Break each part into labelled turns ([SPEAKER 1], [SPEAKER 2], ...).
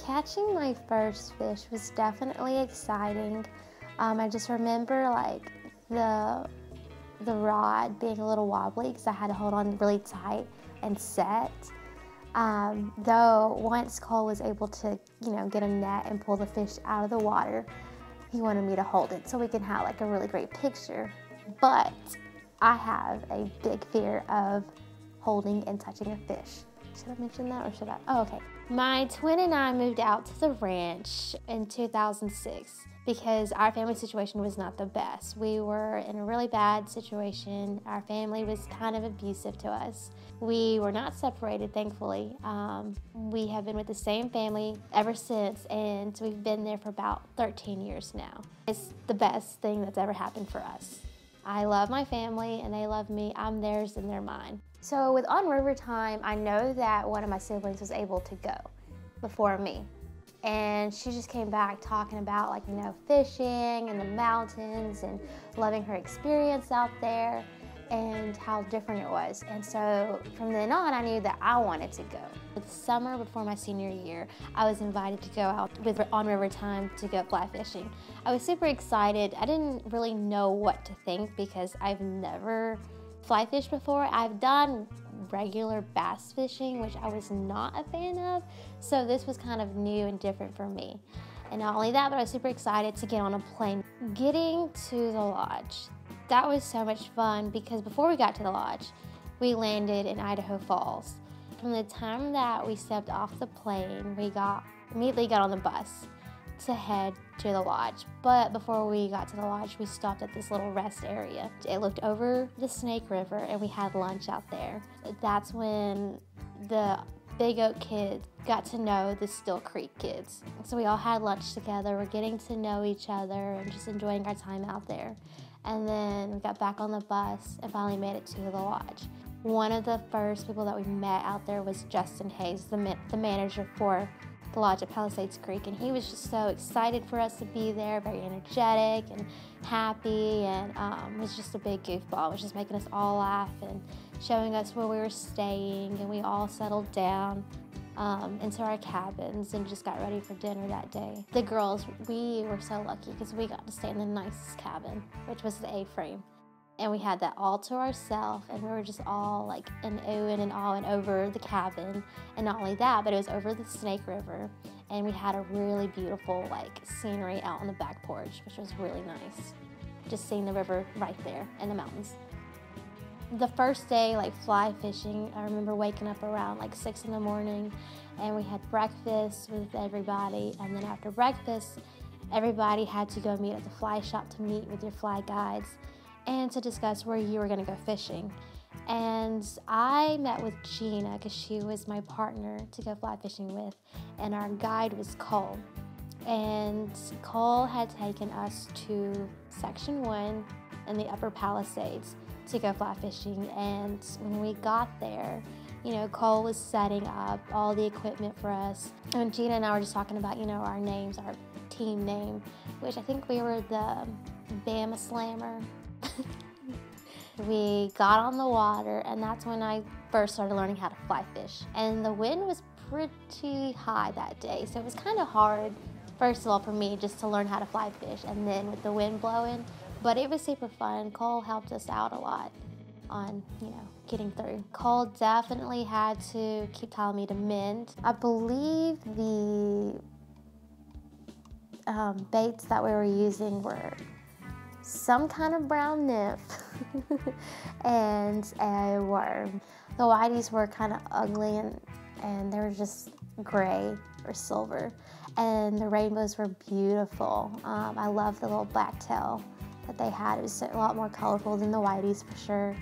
[SPEAKER 1] Catching my first fish was definitely exciting. I just remember like the rod being a little wobbly because I had to hold on really tight and set. Though once Cole was able to, get a net and pull the fish out of the water, he wanted me to hold it so we could have like a really great picture. But I have a big fear of holding and touching a fish. Should I mention that or should I? Oh, okay. My twin and I moved out to the ranch in 2006 because our family situation was not the best. We were in a really bad situation. Our family was kind of abusive to us. We were not separated, thankfully. We have been with the same family ever since, and we've been there for about 13 years now. It's the best thing that's ever happened for us. I love my family and they love me. I'm theirs and they're mine. So with On River Time, I know that one of my siblings was able to go before me. And she just came back talking about fishing and the mountains and loving her experience out there and how different it was. And so from then on, I knew that I wanted to go. The summer before my senior year, I was invited to go out with On River Time to go fly fishing. I was super excited. I didn't really know what to think because I've never fly fished before. I've done regular bass fishing, which I was not a fan of, so this was kind of new and different for me. And not only that, but I was super excited to get on a plane. Getting to the lodge, that was so much fun because before we got to the lodge, we landed in Idaho Falls. From the time that we stepped off the plane, we immediately got on the bus to head to the lodge. But before we got to the lodge, we stopped at this little rest area. It looked over the Snake River and we had lunch out there. That's when the Big Oak kids got to know the Still Creek kids. So we all had lunch together. We're getting to know each other and just enjoying our time out there. And then we got back on the bus and finally made it to the lodge. One of the first people that we met out there was Justin Hayes, the manager for the lodge at Palisades Creek, and he was just so excited for us to be there, very energetic and happy, and was just a big goofball. Was just making us all laugh and showing us where we were staying, and we all settled down into our cabins and just got ready for dinner that day. The girls, we were so lucky because we got to stay in the nicest cabin, which was the A-frame. And we had that all to ourselves, and we were just all like in oohing and awing over the cabin. And not only that, but it was over the Snake River, and we had a really beautiful scenery out on the back porch, which was really nice. Just seeing the river right there and the mountains. The first day, fly fishing, I remember waking up around 6 in the morning, and we had breakfast with everybody. And then after breakfast, everybody had to go meet at the fly shop to meet with your fly guides and to discuss where you were going to go fishing. And I met with Gina because she was my partner to go fly fishing with, and our guide was Cole. And Cole had taken us to Section 1 in the Upper Palisades to go fly fishing. And when we got there, Cole was setting up all the equipment for us. And Gina and I were just talking about, our names, our team name, which I think we were the Bama Slammer. We got on the water, and that's when I first started learning how to fly fish. And the wind was pretty high that day, so it was kind of hard, first of all, for me just to learn how to fly fish, and then with the wind blowing. But it was super fun. Cole helped us out a lot on, getting through. Cole definitely had to keep telling me to mend. I believe the baits that we were using were some kind of brown nymph and a worm. The whiteys were kind of ugly and they were just gray or silver, and the rainbows were beautiful. I love the little black tail that they had. It was a lot more colorful than the whiteys for sure.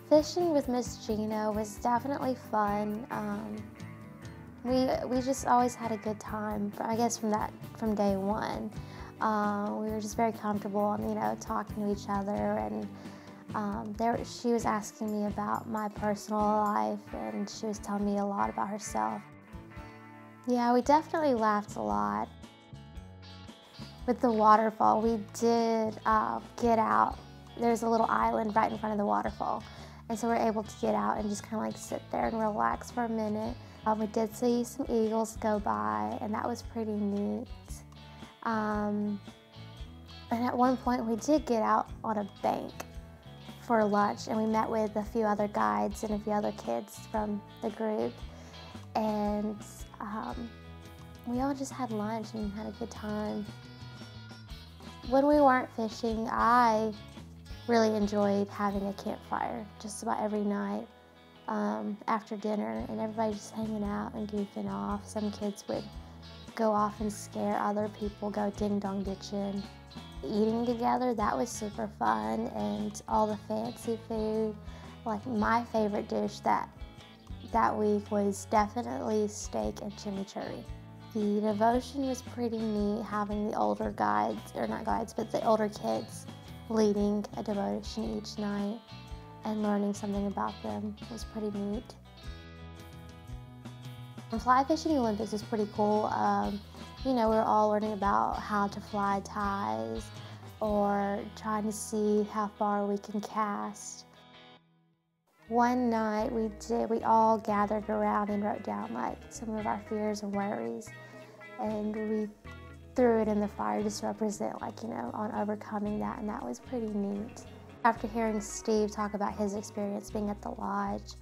[SPEAKER 1] Fishing with Miss Gina was definitely fun. We just always had a good time, I guess from day one. We were just very comfortable and, talking to each other, and she was asking me about my personal life, and she was telling me a lot about herself. Yeah, we definitely laughed a lot. With the waterfall, we did get out. There's a little island right in front of the waterfall, And so we're able to get out and just kind of like sit there and relax for a minute. We did see some eagles go by, and that was pretty neat. And at one point we did get out on a bank for lunch, and we met with a few other guides and a few other kids from the group. And we all just had lunch and had a good time. When we weren't fishing, I really enjoyed having a campfire just about every night after dinner, and everybody just hanging out and goofing off. Some kids would go off and scare other people, go ding-dong ditching. Eating together, that was super fun, and all the fancy food. Like, my favorite dish that week was definitely steak and chimichurri. The devotion was pretty neat, having the older guides, or not guides, but the older kids leading a devotion each night and learning something about them was pretty neat. Fly fishing Olympics is pretty cool. You know, we're all learning about how to fly ties or trying to see how far we can cast. One night we all gathered around and wrote down like some of our fears and worries, and we threw it in the fire just to represent, like, you know, on overcoming that, and that was pretty neat. After hearing Steve talk about his experience being at the lodge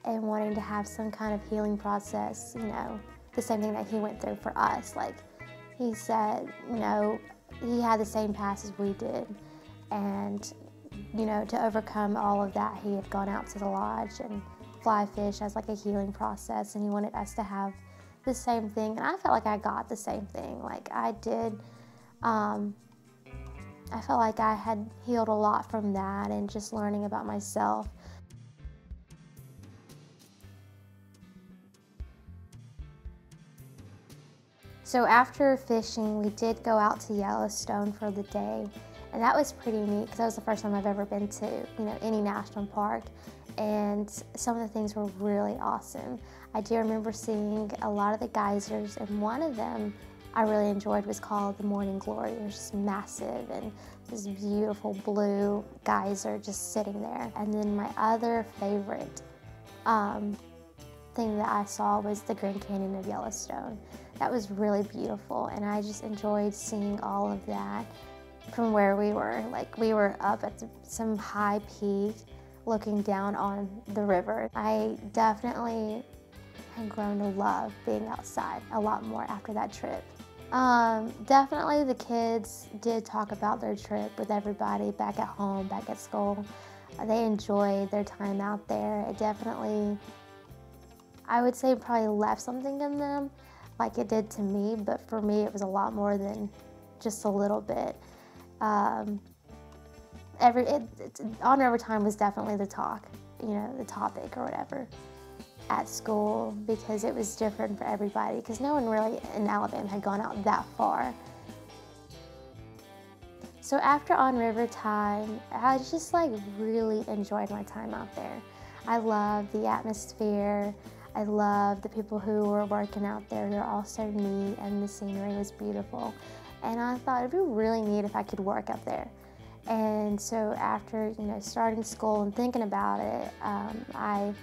[SPEAKER 1] and wanting to have some kind of healing process, you know, the same thing that he went through for us, like he said, you know, he had the same past as we did, and you know, to overcome all of that, he had gone out to the lodge and fly fish as like a healing process, and he wanted us to have the same thing. And I felt like I got the same thing. Like I did, I felt like I had healed a lot from that and just learning about myself. So after fishing, we did go out to Yellowstone for the day. And that was pretty neat because that was the first time I've ever been to, you know, any national park. And some of the things were really awesome. I do remember seeing a lot of the geysers, and one of them I really enjoyed was called the Morning Glory. It was just massive and this beautiful blue geyser just sitting there. And then my other favorite thing that I saw was the Grand Canyon of Yellowstone. That was really beautiful, and I just enjoyed seeing all of that from where we were. Like, we were up at some high peak looking down on the river. I definitely have grown to love being outside a lot more after that trip. Definitely the kids did talk about their trip with everybody back at home, back at school. They enjoyed their time out there. It definitely, I would say, probably left something in them like it did to me, but for me it was a lot more than just a little bit. On River Time was definitely the talk, you know, the topic or whatever at school, because it was different for everybody, because no one really in Alabama had gone out that far. So after On River Time, I just like really enjoyed my time out there. I loved the atmosphere. I loved the people who were working out there. They're all so neat, and the scenery was beautiful. And I thought it'd be really neat if I could work up there. And so after, you know, starting school and thinking about it, my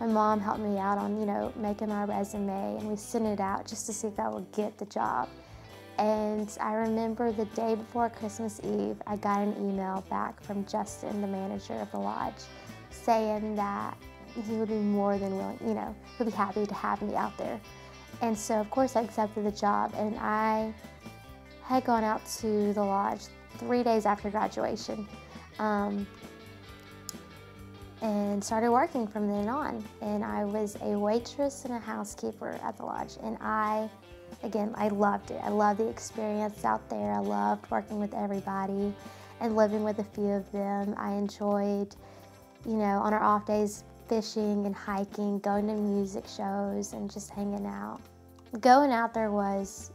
[SPEAKER 1] mom helped me out on, you know, making my resume, and we sent it out just to see if I would get the job. And I remember the day before Christmas Eve, I got an email back from Justin, the manager of the lodge, saying that he would be more than willing, you know, he'd be happy to have me out there. And so, of course, I accepted the job, and I had gone out to the lodge 3 days after graduation and started working from then on. And I was a waitress and a housekeeper at the lodge, and I loved it. I loved the experience out there. I loved working with everybody and living with a few of them. I enjoyed, you know, on our off days, fishing and hiking, going to music shows, and just hanging out. Going out there was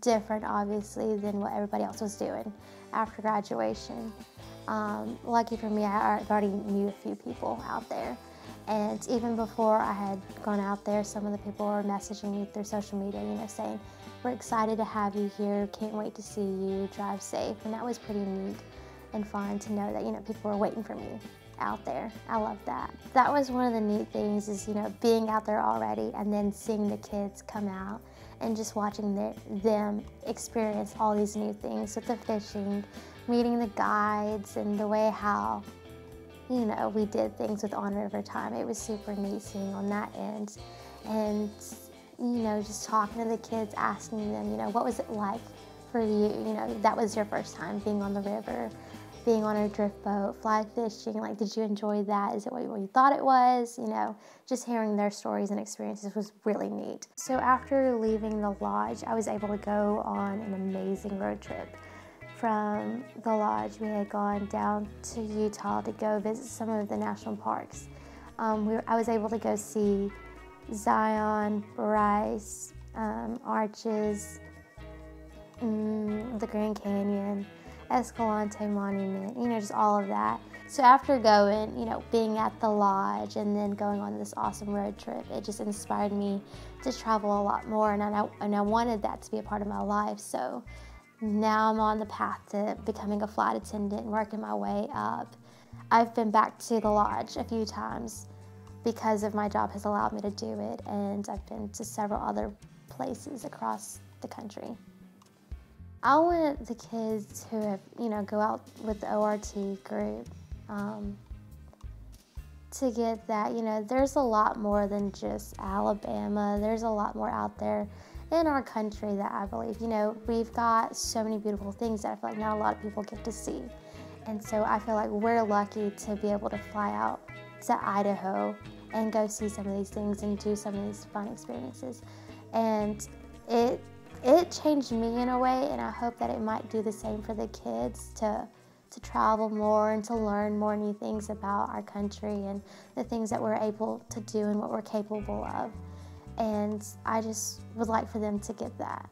[SPEAKER 1] different, obviously, than what everybody else was doing after graduation. Lucky for me, I already knew a few people out there. And even before I had gone out there, some of the people were messaging me through social media, you know, saying, "We're excited to have you here, can't wait to see you, drive safe." And that was pretty neat and fun to know that, you know, people were waiting for me. out there. I love that. That was one of the neat things is, being out there already and then seeing the kids come out and just watching them experience all these new things with the fishing, meeting the guides, and the way how, we did things with On River Time. It was super neat seeing on that end. And, just talking to the kids, asking them, what was it like for you? That was your first time being on the river, being on a drift boat, fly fishing. Like, did you enjoy that? Is it what you thought it was? Just hearing their stories and experiences was really neat. So after leaving the lodge, I was able to go on an amazing road trip. From the lodge, we had gone down to Utah to go visit some of the national parks. I was able to go see Zion, Bryce, Arches, the Grand Canyon, Escalante Monument, just all of that. So after going, being at the lodge and then going on this awesome road trip, it just inspired me to travel a lot more, and I wanted that to be a part of my life. So now I'm on the path to becoming a flight attendant and working my way up. I've been back to the lodge a few times because of my job has allowed me to do it, and I've been to several other places across the country. I want the kids who have, go out with the ORT group to get that, there's a lot more than just Alabama. There's a lot more out there in our country that I believe, we've got so many beautiful things that I feel like not a lot of people get to see. And so I feel like we're lucky to be able to fly out to Idaho and go see some of these things and do some of these fun experiences. And it changed me in a way, and I hope that it might do the same for the kids to travel more and to learn more new things about our country and the things that we're able to do and what we're capable of. And I just would like for them to get that.